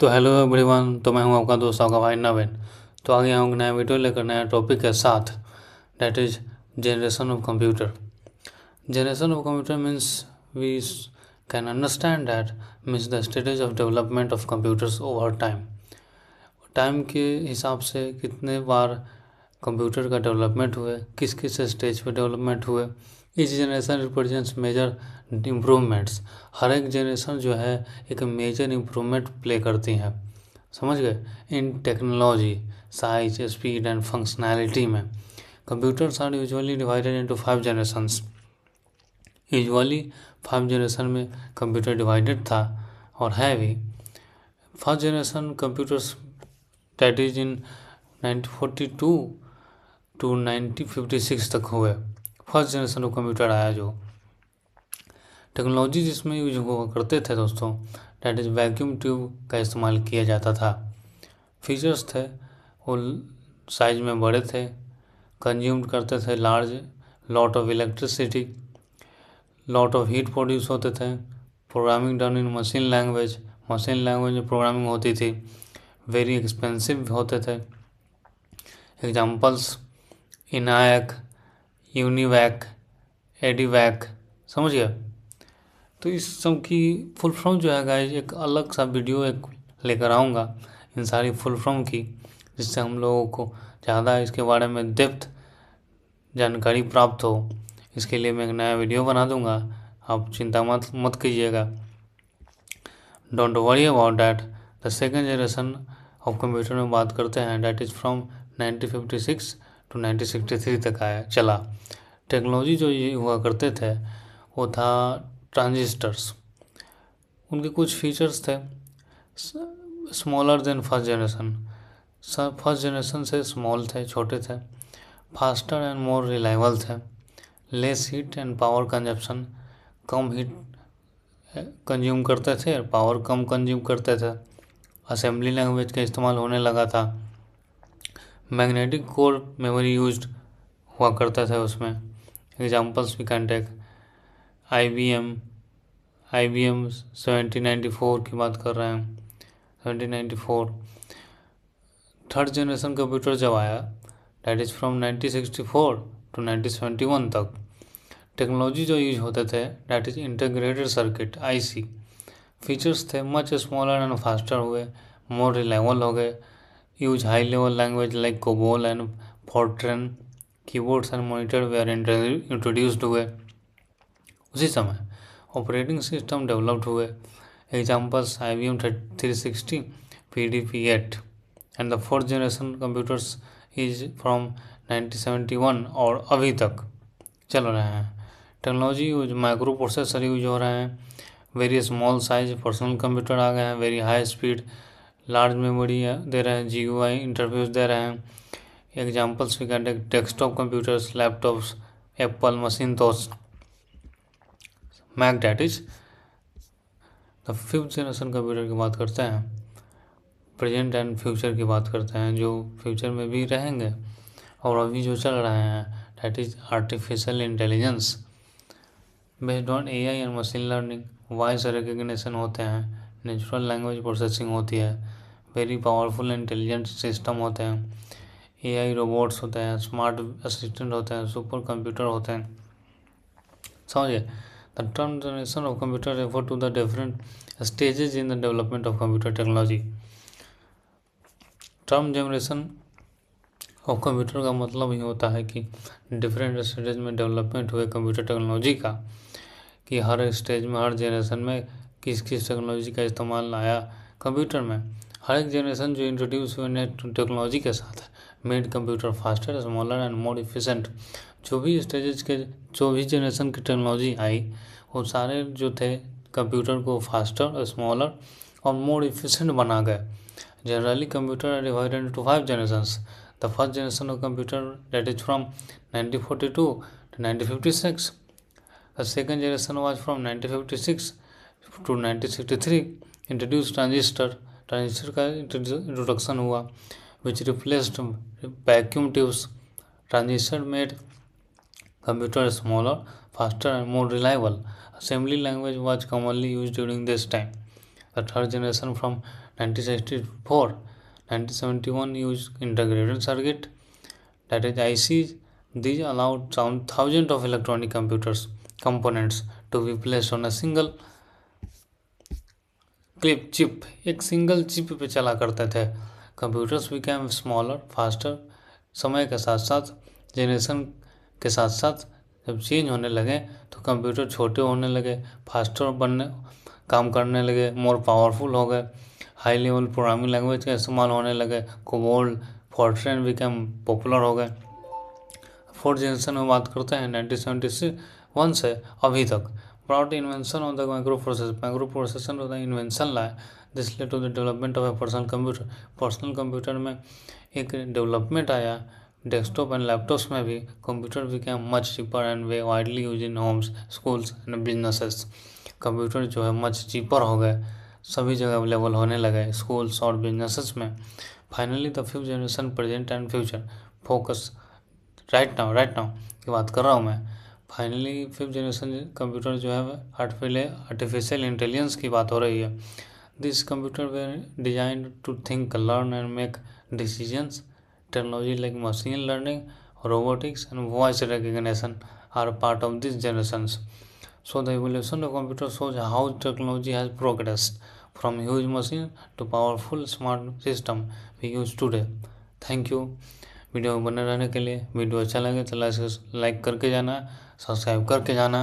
तो hello everyone. तो मैं हूं आपका दोस्त आपका भाई नवीन। तो आगे हम नया वीडियो लेकर नया टॉपिक के साथ, that is generation of computer. Generation of computer means we can understand that means the stage of development of computers over time. Time के हिसाब से कितने बार कंप्यूटर का डेवलपमेंट हुए, किस किस स्टेज पे डेवलपमेंट हुए। Each generation represents major improvements. हर एक जनरेशन जो है एक मेजर इम्प्रूवमेंट प्ले करती हैं, समझ गए। In technology, size, speed and functionality में computers are usually divided into 5 generations. Usually 5 generation में कंप्यूटर डिवाइडेड था और है भी। First generation computers that is in 1942 to 1956 तक हुए। फर्स्ट जनरेशन ऑफ कंप्यूटर आया। जो टेक्नोलॉजी जिसमें यूज हुआ करते थे दोस्तों, डैट इज़ वैक्यूम ट्यूब का इस्तेमाल किया जाता था। फीचर्स थे वो साइज में बड़े थे, कंज्यूम करते थे large lot of electricity, lot of heat produce होते थे। Programming done in machine language में प्रोग्रामिंग होती थी। वेरी एक्सपेंसिव होते थे। एग्जाम्पल्स इनायक, यूनिवैक, एडीवैक, समझ गया। तो इस सब की फुल फॉर्म जो है गाइज, एक अलग सा वीडियो एक लेकर आऊँगा इन सारी फुल फॉर्म की, जिससे हम लोगों को ज़्यादा इसके बारे में डेप्थ जानकारी प्राप्त हो। इसके लिए मैं एक नया वीडियो बना दूँगा, आप चिंता मत कीजिएगा। Don't worry about that. The second generation of computer में बात करते हैं, डैट इज़ फ्रॉम 1956 टू 1963 तक आया चला। टेक्नोलॉजी जो ये हुआ करते थे वो था ट्रांजिस्टर्स। उनके कुछ फीचर्स थे smaller than first generation. First generation से स्मॉल थे, छोटे थे। फास्टर एंड मोर रिलायबल थे। Less heat and power consumption, come heat consume करते थे, पावर कम कंज्यूम करते थे। असेंबली लैंग्वेज का इस्तेमाल होने लगा था। मैग्नेटिक कोर मेमोरी यूज्ड हुआ करता था उसमें। Examples we can take IBM 1794 की बात कर रहे हैं, 1794। थर्ड जनरेशन कंप्यूटर जब आया, डैट इज़ फ्रॉम 1964 टू 1971 तक। टेक्नोलॉजी जो यूज होते थे, that is integrated circuit IC। Features थे मच स्मॉलर एंड फास्टर हुए, मोर रिलायबल हो गए। Use high level language like COBOL and FORTRAN. Keyboards and monitor were introduced हुए उसी समय। ऑपरेटिंग सिस्टम डेवलप्ड हुए। Examples IBM 360, PDP-8 and the fourth generation computers is from 1971 और अभी तक चल रहे हैं। Technology use micro processor use हो रहे हैं। Very small size personal computer आ गए हैं। Very high speed, large memory दे रहे हैं, GUI इंटरफेस दे रहे हैं। Examples we can take desktop computers, laptops, Apple Macintosh, Mac, that is the fifth generation computer की बात करते हैं। प्रेजेंट एंड फ्यूचर की बात करते हैं, जो फ्यूचर में भी रहेंगे और अभी जो चल रहे हैं, that is artificial intelligence based on AI and machine learning. Voice recognition होते हैं, नेचुरल लैंग्वेज प्रोसेसिंग होती है, वेरी पावरफुल इंटेलिजेंट सिस्टम होते हैं, AI रोबोट्स होते हैं, स्मार्ट असिस्टेंट होते हैं, सुपर कंप्यूटर होते हैं, समझिए। The term generation of computer refer to the different stages in the development of computer technology. Term generation of computer का मतलब ही होता है कि डिफरेंट स्टेज में डेवलपमेंट हुए कंप्यूटर टेक्नोलॉजी का, कि हर स्टेज में, हर जनरेशन में किस किस टेक्नोलॉजी का इस्तेमाल आया कंप्यूटर में। हर एक जनरेशन जो इंट्रोड्यूस हुए नए टेक्नोलॉजी के साथ made computer faster, smaller and more efficient. जो भी स्टेजेस के, जो भी जनरेशन की टेक्नोलॉजी आई, वो सारे जो थे कंप्यूटर को फास्टर, स्मॉलर और मोर इफिशेंट बना गए। Generally, computer are divided into 5 generations. The first generation of computer, that is from 1942 to 1956. The second generation was from 1956 to 1963. Introduced transistor. Transistor का इंट्रोडक्शन हुआ, which replaced vacuum tubes. Transistor made computer smaller, faster and more reliable. Assembly language was commonly used during this time. The third generation from 1964, 1971 used integrated circuit, that is ICs. These allowed thousands of electronic computers components to be placed on a single clip chip, एक single chip पे चला करते थे. Computers became smaller faster. समय के साथ साथ, generation के साथ साथ जब चेंज होने लगे तो कंप्यूटर छोटे होने लगे, फास्टर बनने काम करने लगे, मोर पावरफुल हो गए, हाई लेवल प्रोग्रामिंग लैंग्वेज का इस्तेमाल होने लगे, कोबोल फॉर्ट्रेन बिकेम पॉपुलर हो गए. फोर्थ जनरेशन में बात करते हैं 1971 से अभी तक. Brought the invention of the microprocessor. Microprocessor of the invention लाया. This led to the development of a personal computer. Personal computer में एक डेवलपमेंट आया. डेस्कटॉप एंड लैपटॉप्स में भी computer became much cheaper and way widely used in homes, schools and businesses. Computer जो है much cheaper हो गए, सभी जगह अवेलेबल होने लगे स्कूल्स और बिजनेसेस में. Finally the fifth generation present and future focus right now की बात कर रहा हूँ मैं. फाइनली फिफ्थ जनरेशन कंप्यूटर जो है आर्टिफिशियल इंटेलिजेंस की बात हो रही है. This computer were design to think, learn and make decisions. Technology like machine learning, robotics and voice recognition are part of this generations. So the evolution of computer shows how technology has progressed from huge machine to powerful smart system we use today. Thank you. Video में बने रहने के लिए. Video अच्छा लगे तो like करके जाना, सब्सक्राइब करके जाना.